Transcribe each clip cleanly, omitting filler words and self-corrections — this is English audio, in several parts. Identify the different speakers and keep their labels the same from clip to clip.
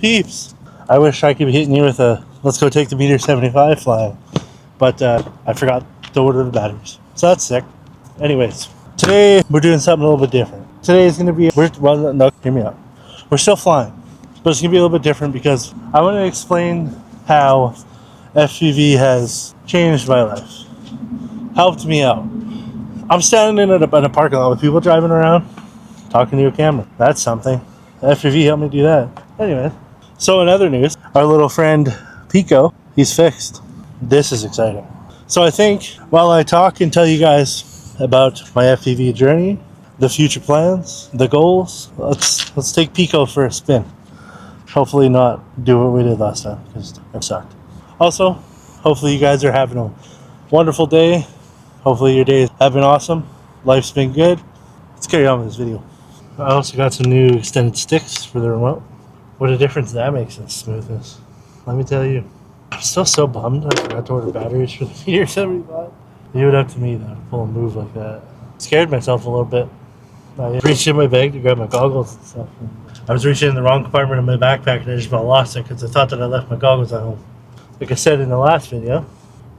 Speaker 1: peeps. I wish I could be hitting you with a let's go take the meter 75 fly, but I forgot to order the batteries, so that's sick. Anyways, today we're doing something a little bit different. Today is going to be no, hear me out. We're still flying, but it's going to be a little bit different because I want to explain how FPV has changed my life, helped me out. I'm standing in a parking lot with people driving around, talking to a camera. That's something. FPV helped me do that. Anyway, so in other news, our little friend Pico, he's fixed. This is exciting. So I think while I talk and tell you guys about my FPV journey, the future plans, the goals, let's take Pico for a spin. Hopefully not do what we did last time because it sucked. Also, hopefully you guys are having a wonderful day. Hopefully your days have been awesome. Life's been good. Let's carry on with this video. I also got some new extended sticks for the remote. What a difference that makes in smoothness. Let me tell you. I'm still so bummed I forgot to order batteries for the Meteor 75. Leave it up to me though to pull a move like that. Scared myself a little bit. I reached in my bag to grab my goggles and stuff. I was reaching in the wrong compartment of my backpack and I just about lost it because I thought that I left my goggles at home. Like I said in the last video,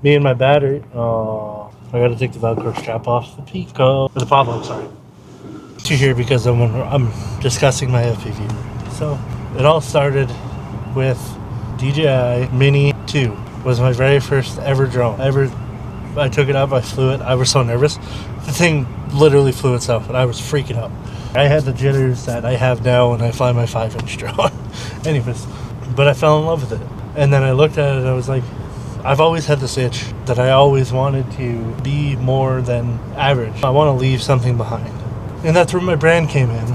Speaker 1: me and my battery. Oh, I gotta take the Velcro strap off the Pico. The Pablo, sorry. To here because I'm discussing my FPV. So it all started with DJI Mini 2. Was my very first ever drone. I took it up, I flew it. I was so nervous. The thing literally flew itself and I was freaking out. I had the jitters that I have now when I fly my 5-inch drone. Anyways, but I fell in love with it. And then I looked at it and I was like, I've always had this itch that I always wanted to be more than average. I want to leave something behind. And that's where my brand came in,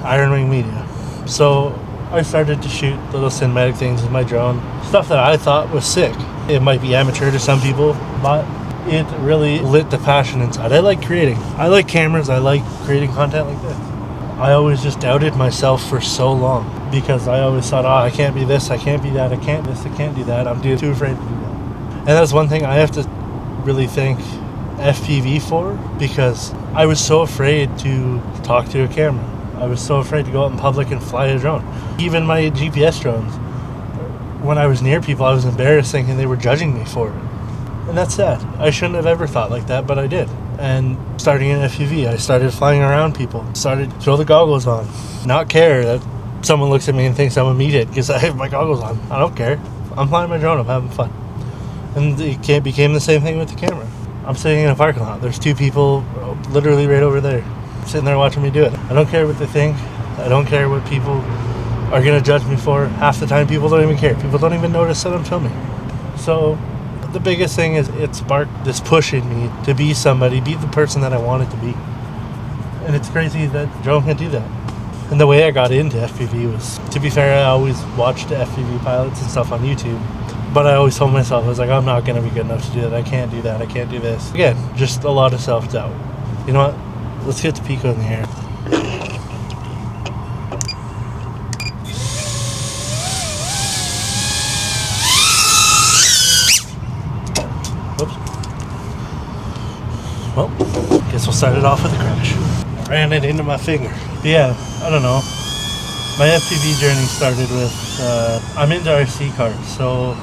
Speaker 1: Iron Wing Media. So I started to shoot little cinematic things with my drone, stuff that I thought was sick. It might be amateur to some people, but it really lit the passion inside. I like creating. I like cameras. I like creating content like this. I always just doubted myself for so long because I always thought, I can't be this, I can't be that, I can't this, I can't do that. I'm too afraid to do that. And that's one thing I have to really thank FPV for because I was so afraid to talk to a camera. I was so afraid to go out in public and fly a drone. Even my GPS drones, when I was near people, I was embarrassed thinking they were judging me for it. And that's sad. I shouldn't have ever thought like that, but I did. And starting in FPV, I started flying around people. Started to throw the goggles on. Not care that someone looks at me and thinks I'm a meathead because I have my goggles on. I don't care. I'm flying my drone. I'm having fun. And it became the same thing with the camera. I'm sitting in a parking lot. There's two people literally right over there sitting there watching me do it. I don't care what they think. I don't care what people are going to judge me for. Half the time people don't even care. People don't even notice that I'm filming. So the biggest thing is it sparked this push in me to be somebody, be the person that I wanted to be. And it's crazy that drone can do that. And the way I got into FPV was, to be fair, I always watched FPV pilots and stuff on YouTube. But I always told myself, I was like, I'm not going to be good enough to do that. I can't do that. I can't do this. Again, just a lot of self-doubt. You know what? Let's get the Pico in the air. Whoops. Well, guess we'll start it off with a crash. I ran it into my finger. But yeah, I don't know. My FPV journey started with, I'm into RC cars, so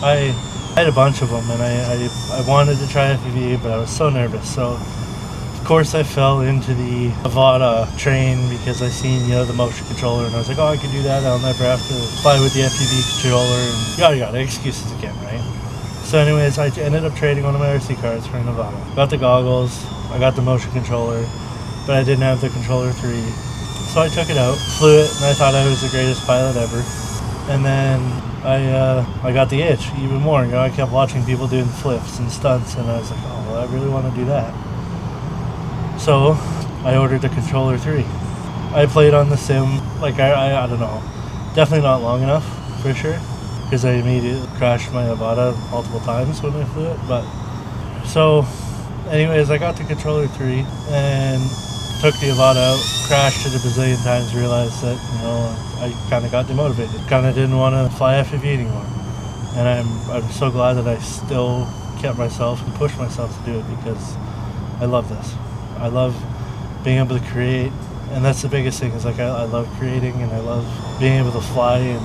Speaker 1: I had a bunch of them, and I wanted to try FPV, but I was so nervous. So, of course, I fell into the Avata train because I seen, the motion controller, and I was like, I can do that. I'll never have to fly with the FPV controller, and yada yada, excuses again, right? So anyways, I ended up trading one of my RC cars for an Avata. Got the goggles, I got the motion controller, but I didn't have the controller 3. So I took it out, flew it, and I thought I was the greatest pilot ever. And then I got the itch even more. I kept watching people doing flips and stunts, and I was like, I really want to do that. So I ordered the controller 3. I played on the sim, like I don't know, definitely not long enough for sure, because I immediately crashed my Avata multiple times when I flew it. But so, anyways, I got the controller 3 and took the Avata out, crashed it a bazillion times, realized that, I kind of got demotivated. Kind of didn't want to fly FPV anymore. And I'm so glad that I still kept myself and pushed myself to do it because I love this. I love being able to create, and that's the biggest thing is I love creating and I love being able to fly and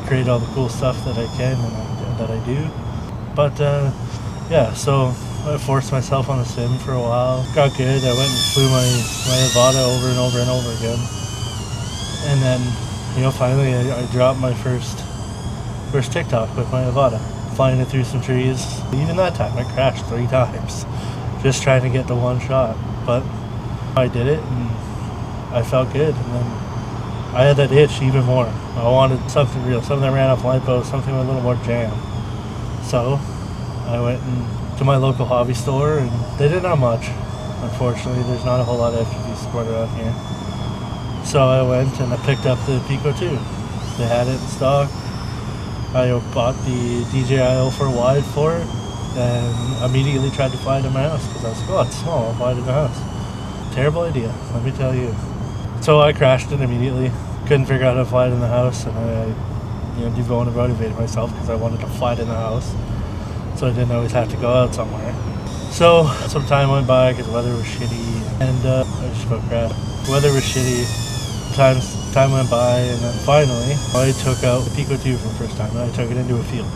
Speaker 1: create all the cool stuff that I can and that I do. But yeah, so I forced myself on the sim for a while. Got good. I went and flew my Avata over and over and over again. And then, you know, finally I dropped my first TikTok with my Avata, flying it through some trees. Even that time I crashed 3 times, just trying to get the one shot. But I did it and I felt good. And then I had that itch even more. I wanted something real, something that ran off lipo, something with a little more jam. So I went to my local hobby store, and they didn't have much. Unfortunately, there's not a whole lot of FPV support around here. So I went and I picked up the Pico 2. They had it in stock. I bought the DJI for wide for it, and immediately tried to fly it in my house because I was like, oh, it's small, I'll fly it in the house. Terrible idea, let me tell you. So I crashed it immediately. Couldn't figure out how to fly it in the house, and I demotivated myself because I wanted to fly it in the house, so I didn't always have to go out somewhere. So some time went by because the weather was shitty, and I just about crashed. The weather was shitty. Time went by, and then finally I took out the Pico 2 for the first time, and I took it into a field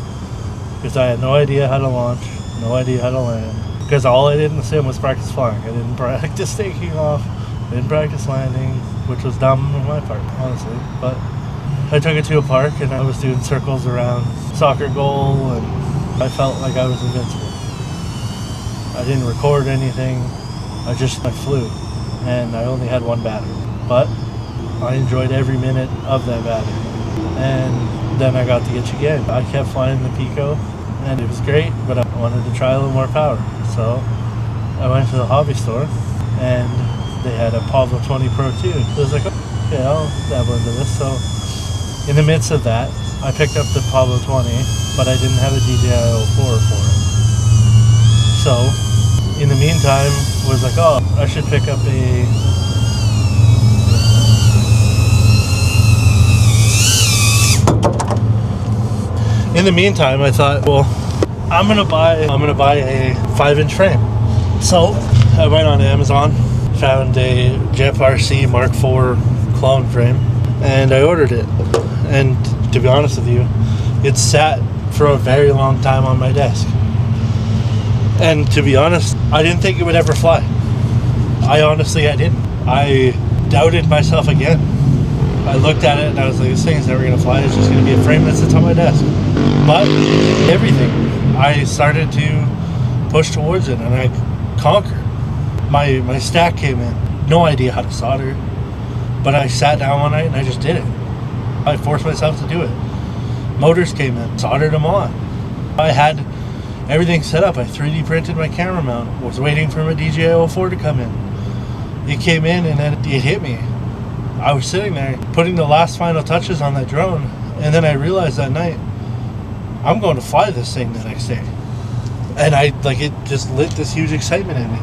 Speaker 1: because I had no idea how to launch, no idea how to land, because all I did in the sim was practice flying. I didn't practice taking off, I didn't practice landing, which was dumb on my part, honestly. But I took it to a park and I was doing circles around soccer goal, and I felt like I was invincible. I didn't record anything, I flew, and I only had 1 battery, but I enjoyed every minute of that battery. And then I got the itch again. I kept flying the Pico, and it was great, but I wanted to try a little more power. So I went to the hobby store, and they had a Pavlo 20 Pro 2. So I was like, okay, I'll dabble into this. So in the midst of that, I picked up the Pavlo 20, but I didn't have a DJI 04 for it. So in the meantime, was like, oh, I should pick up a... In the meantime, I thought, well, I'm gonna buy a 5-inch frame. So I went on Amazon, found a Jet RC Mark IV clone frame, and I ordered it. And to be honest with you, it sat for a very long time on my desk. And to be honest, I didn't think it would ever fly. I didn't. I doubted myself again. I looked at it and I was like, this thing's never gonna fly. It's just gonna be a frame that sits on my desk. But everything, I started to push towards it, and I conquered. My stack came in. No idea how to solder, but I sat down one night and I just did it. I forced myself to do it. Motors came in, soldered them on. I had everything set up. I 3D printed my camera mount. Was waiting for my DJI 04 to come in. It came in, and then it hit me. I was sitting there putting the last final touches on that drone, and then I realized that night, I'm going to fly this thing the next day. And it just lit this huge excitement in me.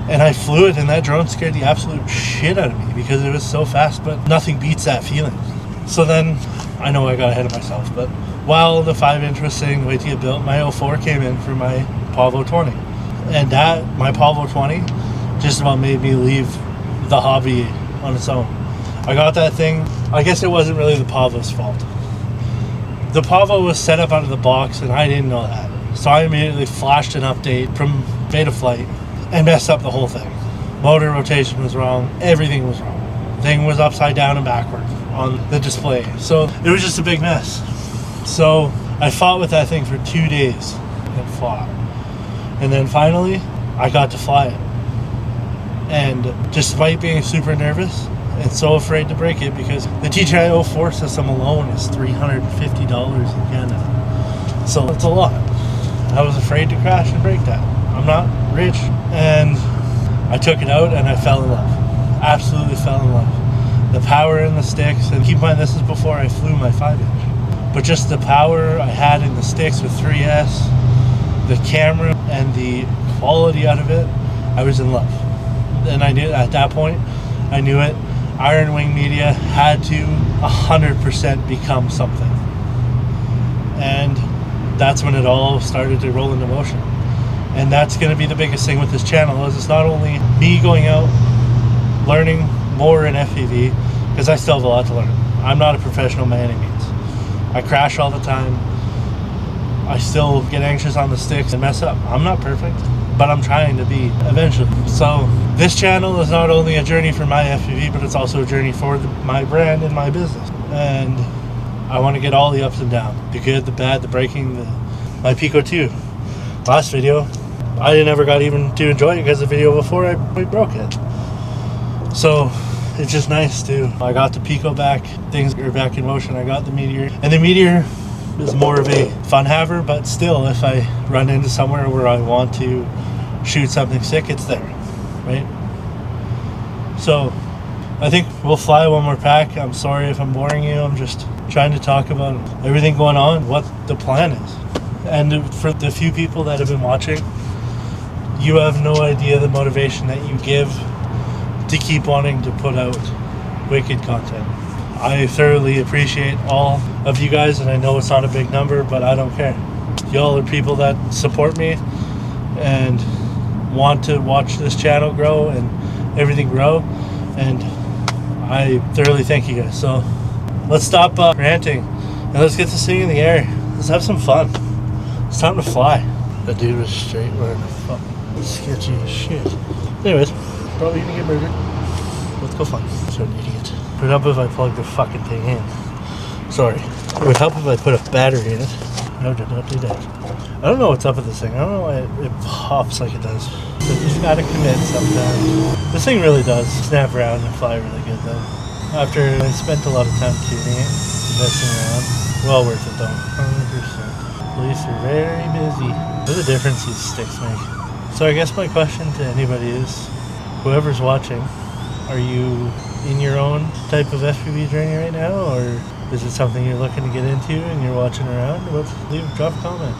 Speaker 1: And I flew it, and that drone scared the absolute shit out of me because it was so fast, but nothing beats that feeling. So then, I know I got ahead of myself, but while the 5-inch was sitting waiting to get built, my 04 came in for my Pavlo 20. And my Pavlo 20 just about made me leave the hobby on its own. I got that thing. I guess it wasn't really the Pavlo's fault. The Pavlo was set up out of the box, and I didn't know that. So I immediately flashed an update from Betaflight and messed up the whole thing. Motor rotation was wrong. Everything was wrong. Thing was upside down and backward on the display. So it was just a big mess. So I fought with that thing for 2 days and fought. And then finally, I got to fly it. And despite being super nervous and so afraid to break it, because the DJI 04 system alone is $350 in Canada. So it's a lot. I was afraid to crash and break that. I'm not rich. And I took it out and I fell in love. Absolutely fell in love. The power in the sticks, and keep in mind this is before I flew my 5-inch. But just the power I had in the sticks with 3S, the camera and the quality out of it, I was in love. And I knew at that point, I knew it. Iron Wing Media had to 100% become something. And that's when it all started to roll into motion. And that's going to be the biggest thing with this channel, is it's not only me going out, learning more in FPV, because I still have a lot to learn. I'm not a professional by any means. I crash all the time. I still get anxious on the sticks and mess up. I'm not perfect, but I'm trying to be eventually. So this channel is not only a journey for my FPV, but it's also a journey for my brand and my business. And I want to get all the ups and downs, the good, the bad, the breaking, my Pico 2. Last video, I never got even to enjoy it because the video before we broke it. So it's just nice to, I got the Pico back, things are back in motion. I got the Meteor, and the Meteor is more of a fun haver, but still, if I run into somewhere where I want to shoot something sick, it's there, right? So I think we'll fly one more pack. I'm sorry if I'm boring you. I'm just trying to talk about everything going on, what the plan is. And for the few people that have been watching, you have no idea the motivation that you give to keep wanting to put out wicked content. I thoroughly appreciate all of you guys, and I know it's not a big number, but I don't care. Y'all are people that support me and want to watch this channel grow and everything grow, and I thoroughly thank you guys. So let's stop ranting and let's get this thing in the air. Let's have some fun. It's time to fly. That dude was straight wearing a fucking sketchy as shit. Anyways, probably gonna get murdered. Let's go fly. So an idiot. It would help if I plugged the fucking thing in. Sorry. It would help if I put a battery in it. No, did not do that. I don't know what's up with this thing. I don't know why it pops like it does. So just gotta commit sometimes. This thing really does snap around and fly really good though. After I spent a lot of time tuning it, messing around. Well worth it though. 100%. Police are very busy. What a difference these sticks make. So I guess my question to anybody is, whoever's watching, are you in your own type of FPV journey right now, or is it something you're looking to get into and you're watching around? Drop a comment.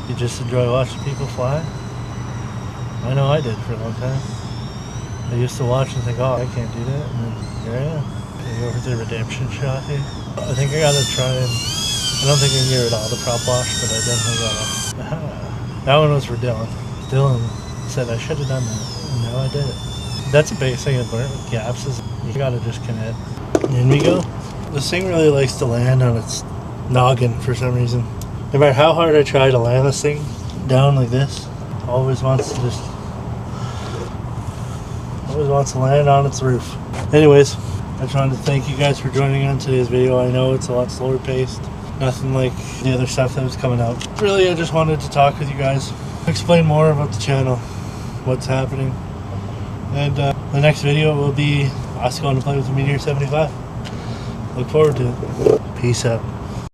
Speaker 1: You just enjoy watching people fly? I know I did for a long time. I used to watch and think, oh, I can't do that, and then here I am. Okay, go for the redemption shot here. I think I gotta try and, I don't think I can get rid of all the prop wash, but I definitely gotta. That one was for Dylan. Dylan said I should have done that, and now I did it. That's a big thing I've learned with gaps, is you gotta just commit. In we go. This thing really likes to land on its noggin for some reason. No matter how hard I try to land this thing down like this, always wants to land on its roof. Anyways, I just wanted to thank you guys for joining on today's video. I know it's a lot slower paced, nothing like the other stuff that was coming out. Really, I just wanted to talk with you guys, explain more about the channel, what's happening. And the next video will be us going to play with the Meteor 75. Look forward to it. Peace out.